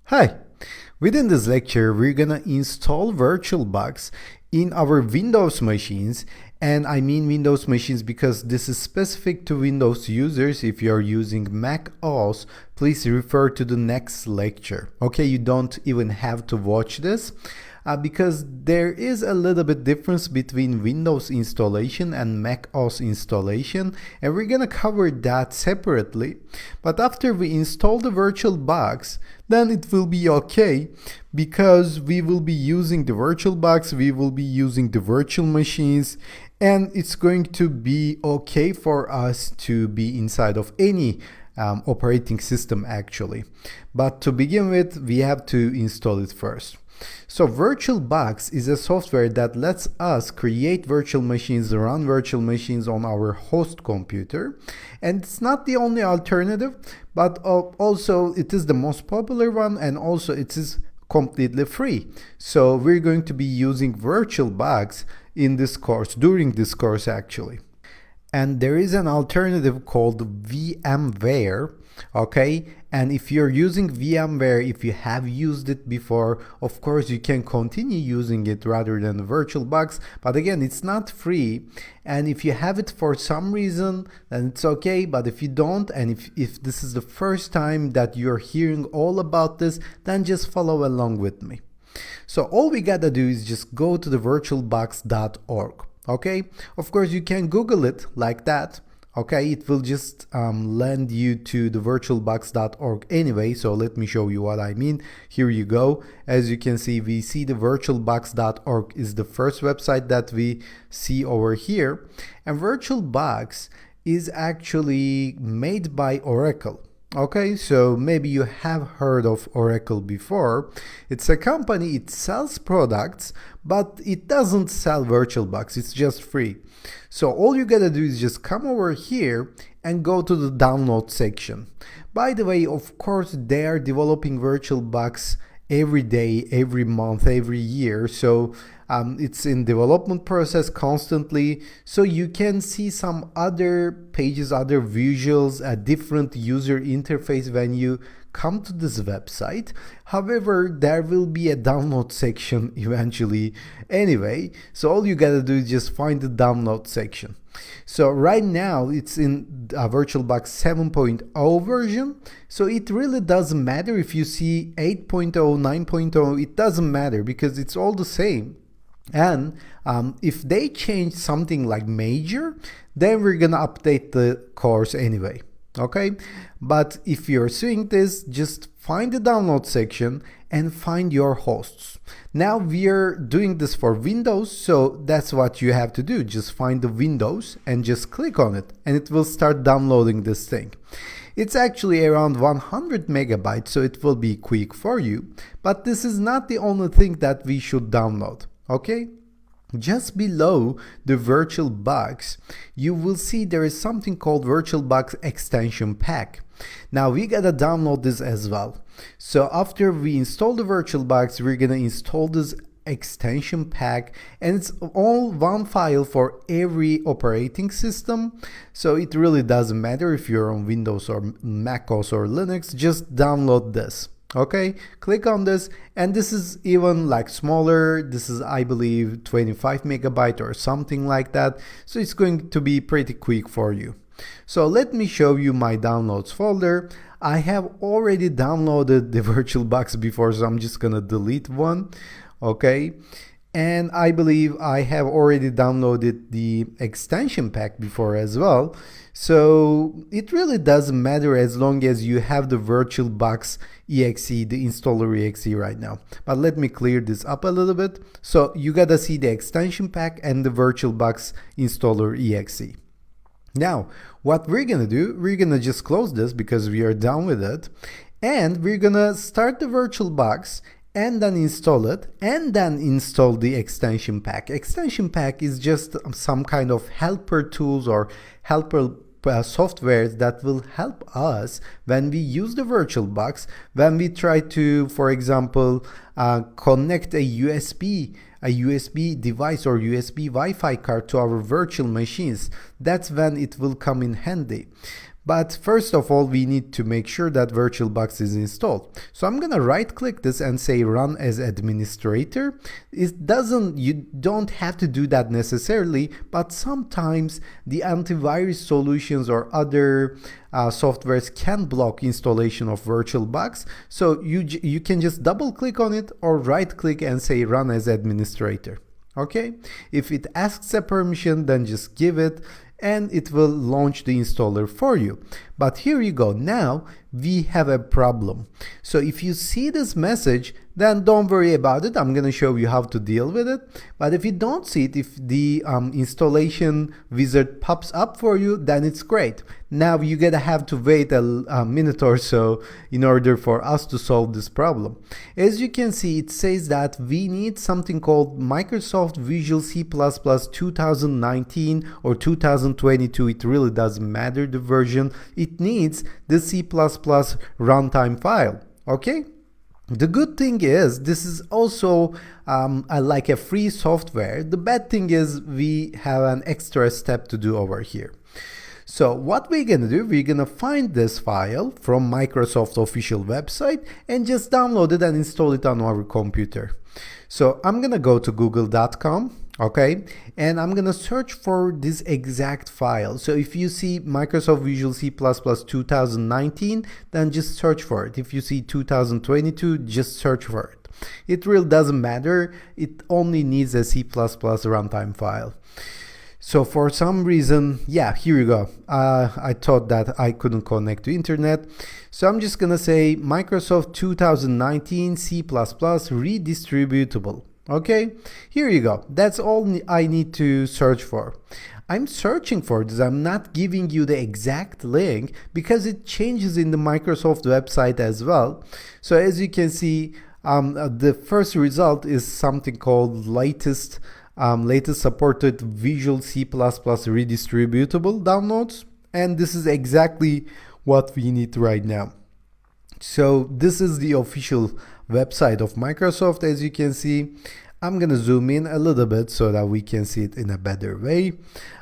Hi! Within this lecture, we're gonna install Virtualbox in our Windows machines, and I mean Windows machines because this is specific to Windows users. If you're using Mac OS, please refer to the next lecture. Okay, you don't even have to watch this. Because there is a little bit difference between Windows installation and Mac OS installation, and we're gonna cover that separately. But after we install the Virtualbox, then it will be okay, because we will be using the Virtualbox, we will be using the virtual machines, and it's going to be okay for us to be inside of any operating system actually. But to begin with, we have to install it first. So Virtualbox is a software that lets us create virtual machines, run virtual machines on our host computer. And it's not the only alternative, but also it is the most popular one, and also it is completely free. So we're going to be using Virtualbox in this course, during this course actually. And there is an alternative called VMware. Okay, and if you're using VMware, if you have used it before, of course you can continue using it rather than Virtualbox, but again, it's not free. And if you have it for some reason, then it's okay. But if you don't, and if this is the first time that you're hearing all about this, then just follow along with me. So all we gotta do is just go to the virtualbox.org. Okay, of course you can Google it like that. Okay, it will just land you to the virtualbox.org anyway, so let me show you what I mean. Here you go. As you can see, we see the virtualbox.org is the first website that we see over here. And Virtualbox is actually made by Oracle. Okay, so maybe you have heard of Oracle before. It's a company, it sells products, but it doesn't sell Virtualbox, it's just free. So all you gotta do is just come over here and go to the download section. By the way, of course, they are developing Virtualbox every day, every month, every year. So it's in development process constantly. So you can see some other pages, other visuals, a different user interface when you come to this website. However, there will be a download section eventually anyway. So all you gotta do is just find the download section. So right now it's in Virtualbox 7.0 version. So it really doesn't matter if you see 8.0, 9.0, it doesn't matter because it's all the same. And if they change something like major, then we're gonna update the course anyway. Okay, but if you're seeing this, just find the download section and find your hosts. Now we're doing this for Windows, so that's what you have to do. Just find the Windows and just click on it, and it will start downloading this thing. It's actually around 100 megabytes, so it will be quick for you. But this is not the only thing that we should download. Okay? Just below the Virtualbox, you will see there is something called Virtualbox extension pack. Now we gotta download this as well. So after we install the Virtualbox, we're gonna install this extension pack, and it's all one file for every operating system. So it really doesn't matter if you're on Windows or Mac OS or Linux, just download this. Okay, click on this, and this is even like smaller. This is, I believe, 25 megabyte or something like that. So it's going to be pretty quick for you. So let me show you my downloads folder. I have already downloaded the Virtualbox before, so I'm just gonna delete one. Okay, and I believe I have already downloaded the extension pack before as well. So it really doesn't matter as long as you have the Virtualbox exe, the installer exe right now. But let me clear this up a little bit. So you gotta see the extension pack and the Virtualbox installer exe. Now, what we're gonna do, we're gonna just close this because we are done with it. And we're gonna start the Virtualbox and then install it, and then install the extension pack. Extension pack is just some kind of helper tools or helper softwares that will help us when we use the Virtualbox, when we try to, for example, connect a USB device or USB Wi-Fi card to our virtual machines. That's when it will come in handy. But first of all, we need to make sure that VirtualBox is installed. So I'm gonna right click this and say run as administrator. You don't have to do that necessarily, but sometimes the antivirus solutions or other softwares can block installation of VirtualBox. So you can just double click on it or right click and say run as administrator. Okay, if it asks a permission, then just give it and it will launch the installer for you. But here you go, now we have a problem. So if you see this message, then don't worry about it. I'm gonna show you how to deal with it. But if you don't see it, if the installation wizard pops up for you, then it's great. Now you're gonna have to wait a minute or so in order for us to solve this problem. As you can see, it says that we need something called Microsoft Visual C++ 2019 or 2022. It really doesn't matter the version. It needs the C++ runtime file. Okay? The good thing is this is also like a free software. The bad thing is we have an extra step to do over here. So what we're gonna do, we're gonna find this file from Microsoft official website and just download it and install it on our computer. So I'm gonna go to google.com, okay, and I'm gonna search for this exact file. So if you see Microsoft Visual C++ 2019, then just search for it. If you see 2022, just search for it. It really doesn't matter. It only needs a C++ runtime file. So for some reason, yeah, here you go. I thought that I couldn't connect to internet. So I'm just gonna say Microsoft 2019 C++ redistributable. Okay, here you go. That's all I need to search for. I'm searching for this. I'm not giving you the exact link because it changes in the Microsoft website as well. So as you can see, the first result is something called latest supported Visual C++ redistributable downloads, and this is exactly what we need right now. So this is the official website of Microsoft. As you can see, I'm gonna zoom in a little bit so that we can see it in a better way.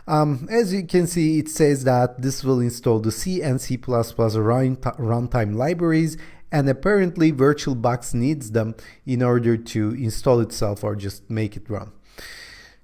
As you can see, it says that this will install the C and C++ runtime libraries, and apparently VirtualBox needs them in order to install itself or just make it run.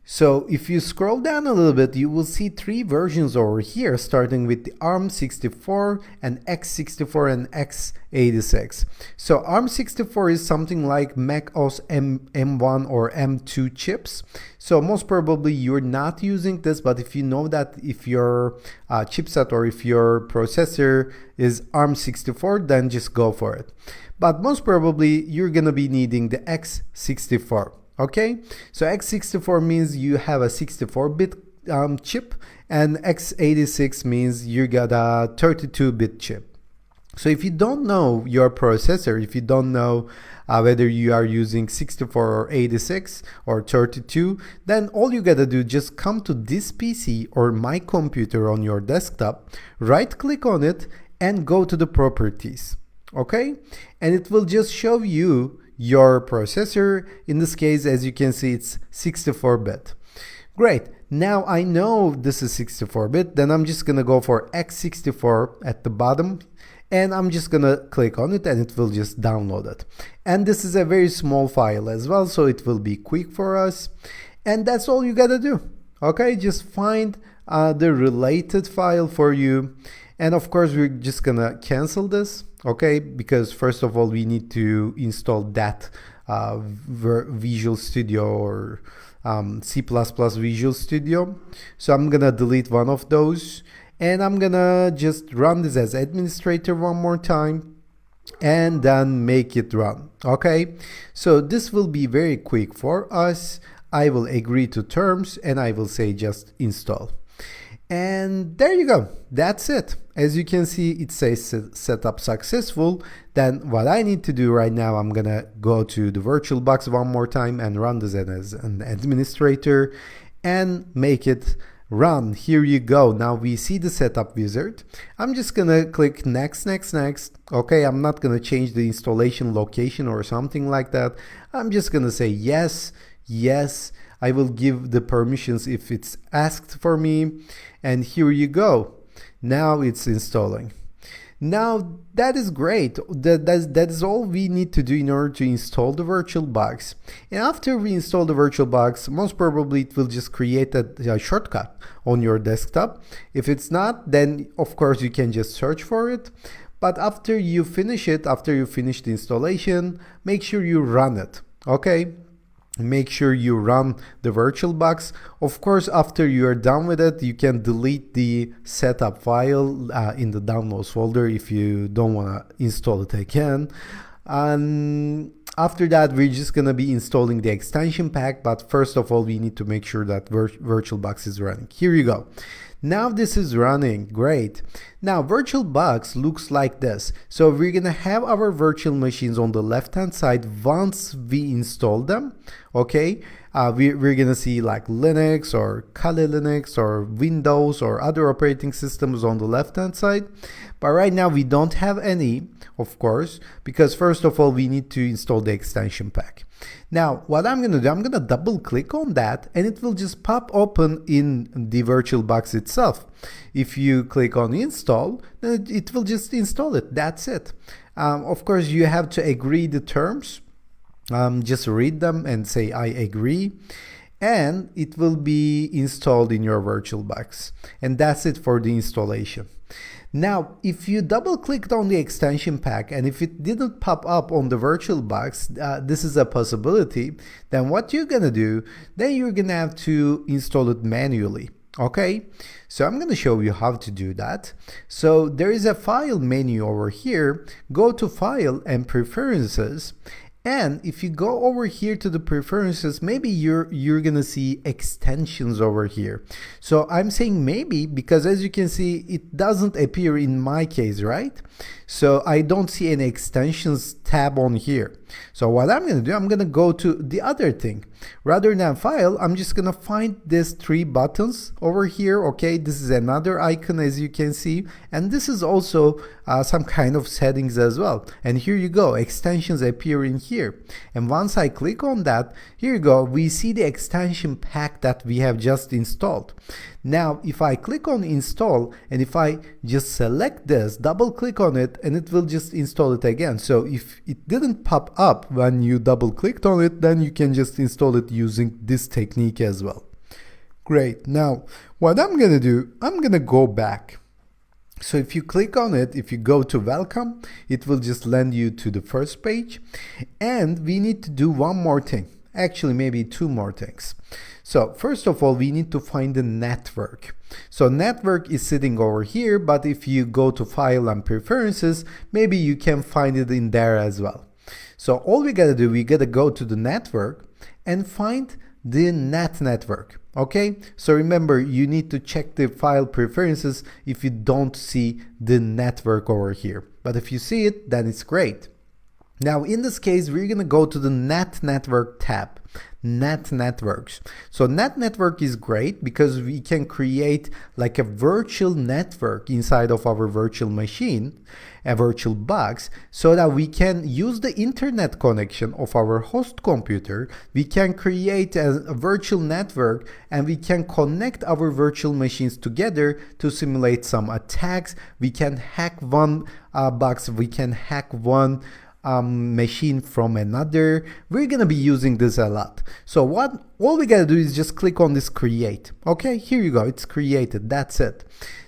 So if you scroll down a little bit, you will see three versions over here, starting with the ARM64 and x64 and x86. So ARM64 is something like Mac OS M1 or M2 chips. So most probably you're not using this, but if you know that if your chipset or if your processor is ARM64, then just go for it. But most probably you're gonna be needing the x64. Okay, so x64 means you have a 64-bit chip, and x86 means you got a 32-bit chip. So if you don't know your processor, if you don't know whether you are using 64 or 86 or 32, then all you gotta do, just come to this PC or my computer on your desktop, right click on it and go to the properties. Okay, and it will just show you your processor. In this case, as you can see, it's 64-bit. Great. Now I know this is 64-bit, then I'm just gonna go for x64 at the bottom, and I'm just gonna click on it and it will just download it. And this is a very small file as well, so it will be quick for us. And that's all you gotta do. Okay, just find the related file for you. And of course, we're just gonna cancel this, okay? Because first of all, we need to install that Visual Studio or C++ Visual Studio. So I'm gonna delete one of those, and I'm gonna just run this as administrator one more time and then make it run, okay? So this will be very quick for us. I will agree to terms and I will say just install. And there you go, that's it. As you can see, it says setup successful. Then what I need to do right now, I'm gonna go to the VirtualBox one more time and run this as an administrator and make it run. Here you go. Now we see the setup wizard. I'm just gonna click next, next, next. Okay, I'm not gonna change the installation location or something like that. I'm just gonna say yes, yes. I will give the permissions if it's asked for me. And here you go. Now it's installing. Now that is great. That is all we need to do in order to install the VirtualBox. And after we install the VirtualBox, most probably it will just create a shortcut on your desktop. If it's not, then of course you can just search for it. But after you finish it, after you finish the installation, make sure you run it, okay? Make sure you run the VirtualBox. Of course, after you are done with it, you can delete the setup file in the downloads folder if you don't want to install it again. And after that, we're just going to be installing the extension pack. But first of all, we need to make sure that VirtualBox is running. Here you go. Now this is running, great. Now VirtualBox looks like this. So we're gonna have our virtual machines on the left hand side once we install them, okay? We're gonna see like Linux or Kali Linux or Windows or other operating systems on the left hand side. But right now we don't have any, of course, because first of all we need to install the extension pack. Now what I'm gonna do, I'm gonna double click on that and it will just pop open in the VirtualBox itself. If you click on install, then it will just install it, that's it. Of course you have to agree the terms. Just read them and say I agree, and it will be installed in your VirtualBox. And that's it for the installation. Now, if you double clicked on the extension pack and if it didn't pop up on the VirtualBox, this is a possibility, then what you're gonna do, then you're gonna have to install it manually. Okay, so I'm going to show you how to do that. So there is a file menu over here. Go to File and Preferences. And if you go over here to the preferences, maybe you're gonna see extensions over here. So I'm saying maybe because as you can see, it doesn't appear in my case, right? So I don't see any extensions tab on here. So what I'm gonna do, I'm gonna go to the other thing. Rather than file, I'm just gonna find these three buttons over here. Okay, this is another icon as you can see, and this is also some kind of settings as well. And here you go, extensions appear in here. And once I click on that, here you go, we see the extension pack that we have just installed. Now, if I click on install and if I just select this, double click on it, and it will just install it again. So if it didn't pop up when you double clicked on it, then you can just install it using this technique as well. Great. Now, what I'm gonna do, I'm gonna go back. So if you click on it, if you go to welcome, it will just land you to the first page. And we need to do one more thing. Actually, maybe two more things. So first of all, we need to find the network. So network is sitting over here, but if you go to File and Preferences, maybe you can find it in there as well. So all we gotta do, we gotta go to the network and find the network. Okay, so remember, you need to check the file preferences if you don't see the network over here. But if you see it, then it's great. Now in this case, we're gonna go to the network tab. Networks. So network is great because we can create like a virtual network inside of our virtual machine, a VirtualBox, so that we can use the internet connection of our host computer. We can create a virtual network and we can connect our virtual machines together to simulate some attacks. We can hack one box, we can hack one machine from another. We're gonna be using this a lot. So all we gotta do is just click on this create. Okay, here you go, it's created, that's it.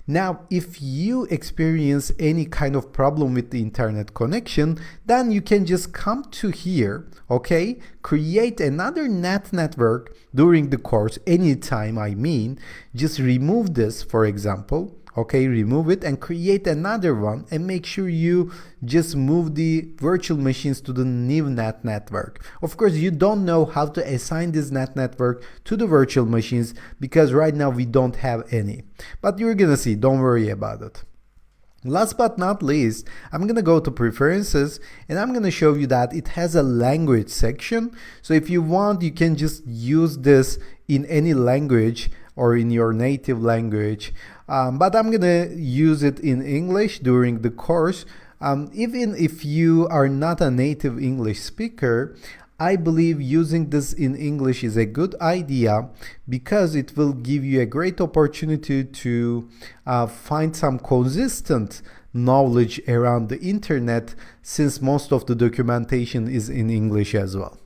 Now if you experience any kind of problem with the internet connection, then you can just come to here, okay, create another network during the course, anytime. I mean, just remove this, for example. Okay, remove it and create another one, and make sure you just move the virtual machines to the new network. Of course, you don't know how to assign this network to the virtual machines because right now we don't have any. But you're gonna see, don't worry about it. Last but not least, I'm gonna go to preferences and I'm gonna show you that it has a language section. So if you want, you can just use this in any language or in your native language. But I'm gonna use it in English during the course. Even if you are not a native English speaker, I believe using this in English is a good idea because it will give you a great opportunity to find some consistent knowledge around the internet, since most of the documentation is in English as well.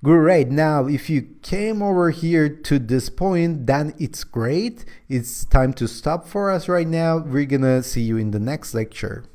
Great. Now, if you came over here to this point, then it's great. It's time to stop for us right now. We're gonna see you in the next lecture.